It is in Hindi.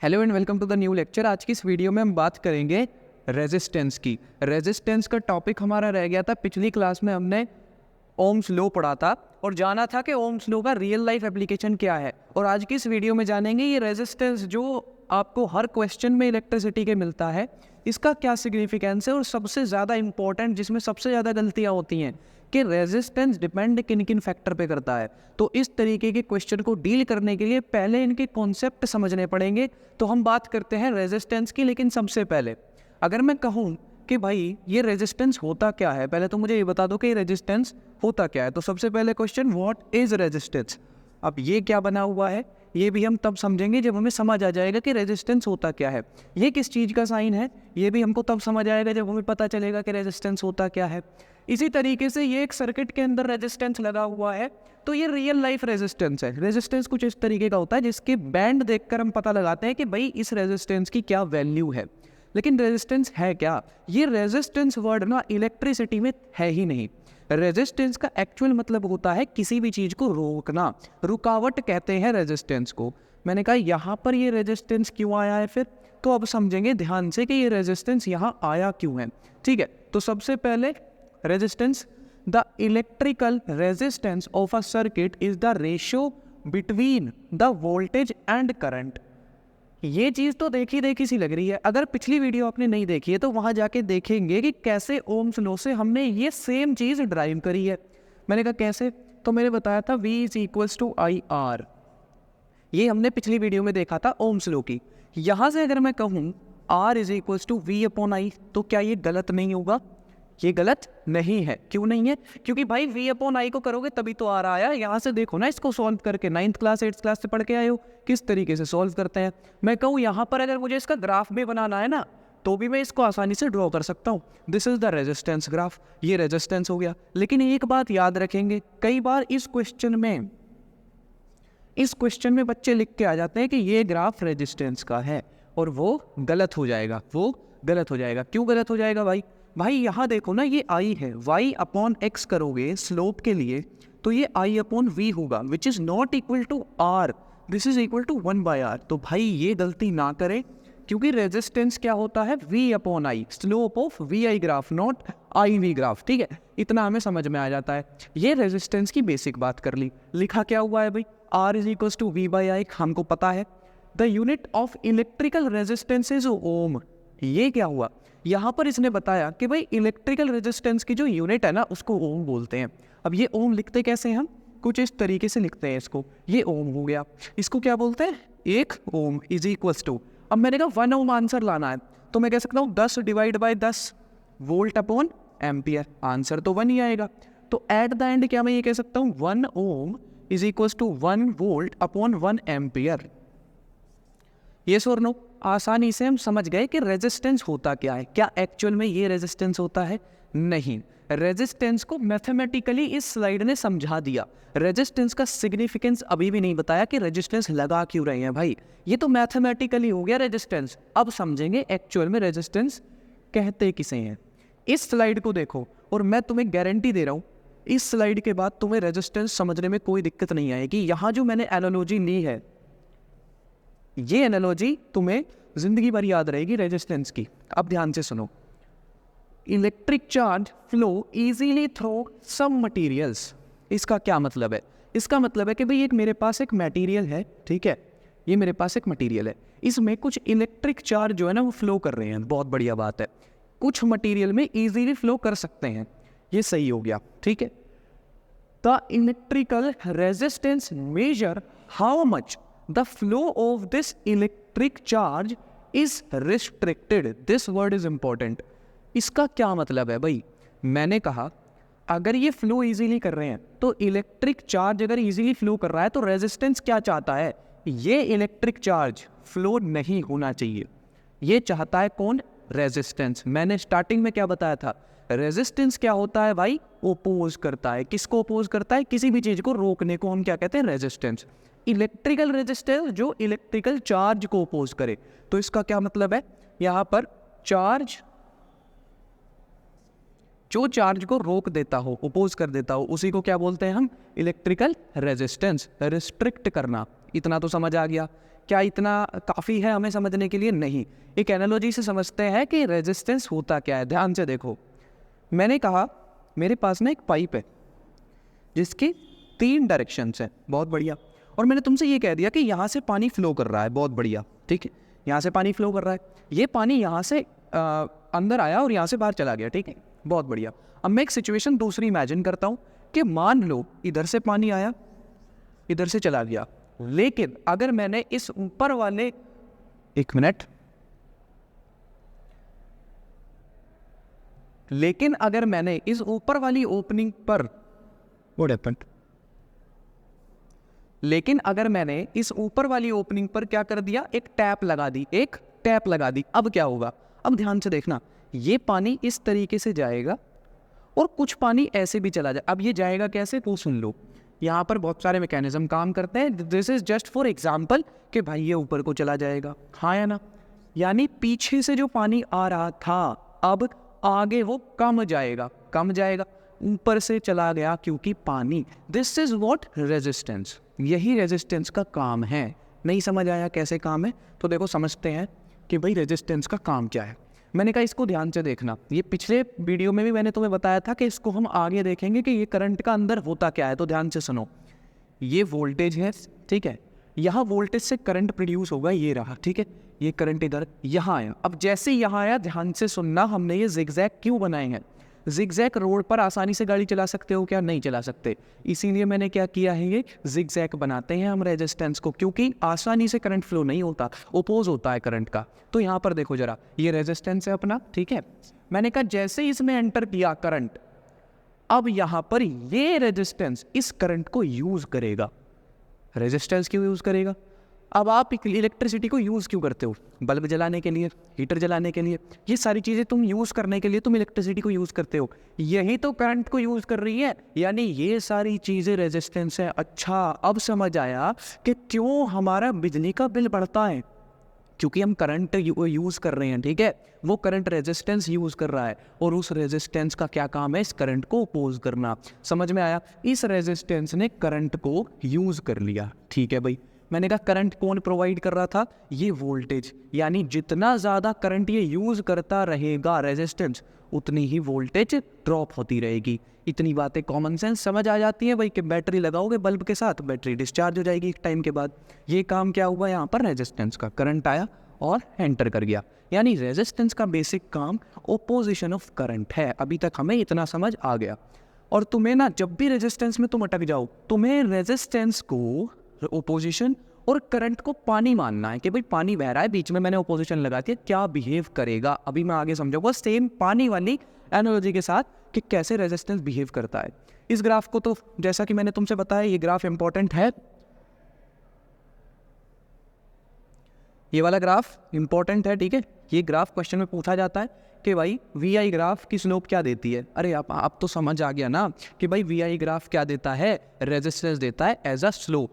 Hello and welcome to the new lecture. आज की इस वीडियो में हम बात करेंगे रेजिस्टेंस की। रेजिस्टेंस का टॉपिक हमारा रह गया था पिछली क्लास में। हमने ओम्स लॉ पढ़ा था और जाना था कि ओम्स लॉ का रियल लाइफ एप्लीकेशन क्या है। और आज की इस वीडियो में जानेंगे ये रेजिस्टेंस जो आपको हर क्वेश्चन में इलेक्ट्रिसिटी के मिलता है, इसका क्या सिग्निफिकेंस है। और सबसे ज़्यादा इंपॉर्टेंट, जिसमें सबसे ज़्यादा गलतियाँ होती हैं, कि रेजिस्टेंस डिपेंड किन किन फैक्टर पे करता है। तो इस तरीके के क्वेश्चन को डील करने के लिए पहले इनके कॉन्सेप्ट समझने पड़ेंगे। तो हम बात करते हैं रेजिस्टेंस की। लेकिन सबसे पहले अगर मैं कहूँ कि भाई ये रेजिस्टेंस होता क्या है, पहले तो मुझे ये बता दो कि रेजिस्टेंस होता क्या है। तो सबसे पहले क्वेश्चन, व्हाट इज रेजिस्टेंस। अब ये क्या बना हुआ है ये भी हम तब समझेंगे जब हमें समझ आ जाएगा कि रेजिस्टेंस होता क्या है। ये किस चीज़ का साइन है ये भी हमको तब समझ आएगा जब हमें पता चलेगा कि रेजिस्टेंस होता क्या है। इसी तरीके से ये एक सर्किट के अंदर रेजिस्टेंस लगा हुआ है, तो ये रियल लाइफ रेजिस्टेंस है। रेजिस्टेंस कुछ इस तरीके का होता है जिसके बैंड देखकर हम पता लगाते हैं कि भाई इस रेजिस्टेंस की क्या वैल्यू है। लेकिन रेजिस्टेंस है क्या? ये रेजिस्टेंस वर्ड ना इलेक्ट्रिसिटी में है ही नहीं। रेजिस्टेंस का एक्चुअल मतलब होता है किसी भी चीज़ को रोकना, रुकावट कहते हैं रेजिस्टेंस को। मैंने कहा यहाँ पर ये रेजिस्टेंस क्यों आया है फिर, तो अब समझेंगे ध्यान से कि ये रेजिस्टेंस यहाँ आया क्यों है। ठीक है, तो सबसे पहले resistance, the electrical resistance of a circuit is the ratio between the voltage and current. ये चीज़ तो देखी सी लग रही है। अगर पिछली वीडियो आपने नहीं देखी है तो वहाँ जाके देखेंगे कि कैसे ओम्स लॉ से हमने ये सेम चीज़ ड्राइव करी है। मैंने कहा कैसे, तो मैंने बताया था V is equals to I R. ये हमने पिछली वीडियो में देखा था ओम्स लॉ की। यहाँ से अगर मैं कहूँ R is equals to V upon I, तो क्या ये गलत नहीं होगा? ये गलत नहीं है। क्यों नहीं है? क्योंकि भाई V अपॉन आई को करोगे तभी तो आ रहा आया। यहाँ से देखो ना, इसको सॉल्व करके 9th क्लास 8th क्लास से पढ़ के आए हो किस तरीके से सॉल्व करते हैं। मैं कहूँ यहाँ पर अगर मुझे इसका ग्राफ भी बनाना है ना, तो भी मैं इसको आसानी से ड्रॉ कर सकता हूँ। This is the resistance graph, ये रेजिस्टेंस हो गया। लेकिन एक बात याद रखेंगे, कई बार इस क्वेश्चन में बच्चे लिख के आ जाते हैं कि ये ग्राफ रेजिस्टेंस का है, और वो गलत हो जाएगा। क्यों गलत हो जाएगा भाई यहाँ देखो ना, ये आई है, y अपॉन एक्स करोगे स्लोप के लिए तो ये i अपॉन वी होगा, which is not equal to r, this is equal to 1/r। तो भाई ये गलती ना करें, क्योंकि रेजिस्टेंस क्या होता है, v upon I, slope of V I graph, not I V graph. ठीक है, इतना हमें समझ में आ जाता है। ये रेजिस्टेंस की बेसिक बात कर ली। लिखा क्या हुआ है भाई, r is equal to V by I, हमको पता है। The unit of electrical resistance is ohm. ये क्या हुआ, यहाँ पर इसने बताया कि भाई इलेक्ट्रिकल रेजिस्टेंस की जो यूनिट है ना, उसको ओम बोलते हैं। अब ये ओम लिखते कैसे हैं हम, कुछ इस तरीके से लिखते हैं इसको। ये ओम हो गया, इसको क्या बोलते हैं, 1 ओम इज इक्वल्स टू। अब मैंने कहा 1 ओम आंसर लाना है, तो मैं कह सकता हूँ 10 divide by 10 volt upon ampere, answer तो 1 ही आएगा। तो एट द एंड क्या मैं ये कह सकता हूँ 1 ohm is equals to 1 volt upon 1 ampere. Yes और नो, आसानी से हम समझ गए कि रेजिस्टेंस होता क्या है। क्या एक्चुअल में ये रेजिस्टेंस होता है? नहीं। रेजिस्टेंस को मैथमेटिकली इस स्लाइड ने समझा दिया। रेजिस्टेंस का सिग्निफिकेंस अभी भी नहीं बताया कि रेजिस्टेंस लगा क्यों रहे हैं भाई, ये तो मैथमेटिकली हो गया रेजिस्टेंस। अब समझेंगे एक्चुअल में रेजिस्टेंस कहते किसे हैं। इस स्लाइड को देखो और मैं तुम्हें गारंटी दे रहा हूँ, इस स्लाइड के बाद तुम्हें रेजिस्टेंस समझने में कोई दिक्कत नहीं आएगी। यहाँ जो मैंने एनालॉजी ली है, ये एनालॉजी तुम्हें जिंदगी भर याद रहेगी रेजिस्टेंस की। अब ध्यान से सुनो, electric charge flow easily through some materials. इसका क्या मतलब है? इसका मतलब है कि भाई मेरे पास एक मटेरियल है, ठीक है, ये मेरे पास एक मटेरियल है, इसमें कुछ इलेक्ट्रिक चार्ज जो है ना वो फ्लो कर रहे हैं। बहुत बढ़िया बात है, कुछ मटेरियल में इजीली फ्लो कर सकते हैं, ये सही हो गया। ठीक है, the electrical resistance measure how much the flow of this electric charge is restricted. This word is important. इसका क्या मतलब है भाई? मैंने कहा अगर ये फ्लो इजीली कर रहे हैं, तो इलेक्ट्रिक चार्ज अगर इजीली फ्लो कर रहा है तो रेजिस्टेंस क्या चाहता है, ये इलेक्ट्रिक चार्ज फ्लो नहीं होना चाहिए। ये चाहता है कौन? रेजिस्टेंस। मैंने स्टार्टिंग में क्या बताया था, रेजिस्टेंस क्या होता है भाई, ओपोज करता है। किसको ओपोज करता है? किसी भी चीज को रोकने को हम क्या कहते हैं, रेजिस्टेंस। इलेक्ट्रिकल रेजिस्टेंस जो इलेक्ट्रिकल चार्ज को ओपोज करे। तो इसका क्या मतलब है, यहाँ पर चार्ज जो चार्ज को रोक देता हो, ओपोज कर देता हो, उसी को क्या बोलते हैं हम, इलेक्ट्रिकल रेजिस्टेंस। रिस्ट्रिक्ट करना, इतना तो समझ आ गया। क्या इतना काफ़ी है हमें समझने के लिए? नहीं। एक एनालॉजी से समझते हैं कि रेजिस्टेंस होता क्या है। ध्यान से देखो, मैंने कहा मेरे पास ना एक पाइप है जिसके 3 डायरेक्शंस हैं, बहुत बढ़िया, और मैंने तुमसे ये कह दिया कि यहाँ से पानी फ्लो कर रहा है, बहुत बढ़िया, ठीक है, यहाँ से पानी फ्लो कर रहा है, ये पानी यहाँ से अंदर आया और यहाँ से बाहर चला गया, ठीक है, बहुत बढ़िया। अब मैं एक सिचुएशन दूसरी इमेजिन करता हूँ कि मान लो इधर से पानी आया, इधर से चला गया, लेकिन अगर मैंने इस ऊपर वाले, एक मिनट, लेकिन अगर मैंने इस ऊपर वाली ओपनिंग पर, व्हाट हैपेंड, लेकिन अगर मैंने इस ऊपर वाली ओपनिंग पर क्या कर दिया, एक टैप लगा दी, एक टैप लगा दी, अब क्या होगा? अब ध्यान से देखना, ये पानी इस तरीके से जाएगा और कुछ पानी ऐसे भी चला जाए। अब ये जाएगा कैसे, तो सुन लो, यहाँ पर बहुत सारे मैकेनिज्म काम करते हैं। This is just for example कि भाई ये ऊपर को चला जाएगा, हाँ या ना, यानी पीछे से जो पानी आ रहा था अब आगे वो कम जाएगा, कम जाएगा, ऊपर से चला गया क्योंकि पानी। This is what, resistance. यही रेजिस्टेंस का काम है। नहीं समझ आया कैसे काम है? तो देखो समझते हैं कि भाई रेजिस्टेंस का काम क्या है। मैंने कहा इसको ध्यान से देखना, ये पिछले वीडियो में भी मैंने तुम्हें बताया था कि इसको हम आगे देखेंगे कि ये करंट का अंदर होता क्या है। तो ध्यान से सुनो, ये वोल्टेज है, ठीक है, यहाँ वोल्टेज से करंट प्रोड्यूस होगा, ये रहा, ठीक है, ये करंट इधर यहाँ आया। अब जैसे यहाँ आया, ध्यान से सुनना, हमने ये जिगजैग क्यों बनाए हैं? जिगजैग रोड पर आसानी से गाड़ी चला सकते हो क्या? नहीं चला सकते, इसीलिए मैंने क्या किया है, ये जिगजैग बनाते हैं हम रेजिस्टेंस को, क्योंकि आसानी से करंट फ्लो नहीं होता, ओपोज होता है करंट का। तो यहाँ पर देखो जरा, ये रेजिस्टेंस है अपना, ठीक है, मैंने कहा जैसे ही इसमें एंटर किया करंट, अब यहाँ पर ये रेजिस्टेंस इस करंट को यूज करेगा। रेजिस्टेंस क्यों यूज करेगा? अब आप इलेक्ट्रिसिटी को यूज़ क्यों करते हो? बल्ब जलाने के लिए, हीटर जलाने के लिए, ये सारी चीज़ें तुम यूज़ करने के लिए तुम इलेक्ट्रिसिटी को यूज़ करते हो, यही तो करंट को यूज़ कर रही है, यानी ये सारी चीज़ें रेजिस्टेंस है। अच्छा, अब समझ आया कि क्यों हमारा बिजली का बिल बढ़ता है, क्योंकि हम करंट यूज़ कर रहे हैं, ठीक है, वो करंट रेजिस्टेंस यूज़ कर रहा है, और उस रेजिस्टेंस का क्या काम है? इस करंट को अपोज करना। समझ में आया? इस रेजिस्टेंस ने करंट को यूज़ कर लिया, ठीक है भाई। मैंने कहा करंट कौन प्रोवाइड कर रहा था? ये वोल्टेज, यानी जितना ज़्यादा करंट ये यूज़ करता रहेगा रेजिस्टेंस, उतनी ही वोल्टेज ड्रॉप होती रहेगी। इतनी बातें कॉमन सेंस समझ आ जाती हैं भाई, कि बैटरी लगाओगे बल्ब के साथ, बैटरी डिस्चार्ज हो जाएगी एक टाइम के बाद। ये काम क्या हुआ यहाँ पर? रेजिस्टेंस का। करंट आया और एंटर कर गया, यानी रेजिस्टेंस का बेसिक काम ओपोजिशन ऑफ करंट है। अभी तक हमें इतना समझ आ गया। और तुम्हें ना, जब भी रेजिस्टेंस में तुम अटक जाओ, तुम्हें रेजिस्टेंस को, ओपोजिशन और करंट को पानी मानना है कि भाई पानी बह रहा है, बीच में मैंने ओपोजिशन लगा दिया, क्या बिहेव करेगा। अभी मैं आगे समझाऊंगा सेम पानी वाली एनालॉजी के साथ कि कैसे रेजिस्टेंस बिहेव करता है। इस ग्राफ को तो जैसा कि मैंने तुमसे बताया, ये ग्राफ इंपॉर्टेंट है, ये वाला ग्राफ इंपॉर्टेंट है, ठीक है। ये ग्राफ क्वेश्चन में पूछा जाता है कि भाई वी आई ग्राफ की स्लोप क्या देती है। अरे आप तो समझ आ गया ना कि भाई वी आई ग्राफ क्या देता है? रेजिस्टेंस देता है एज अ स्लोप।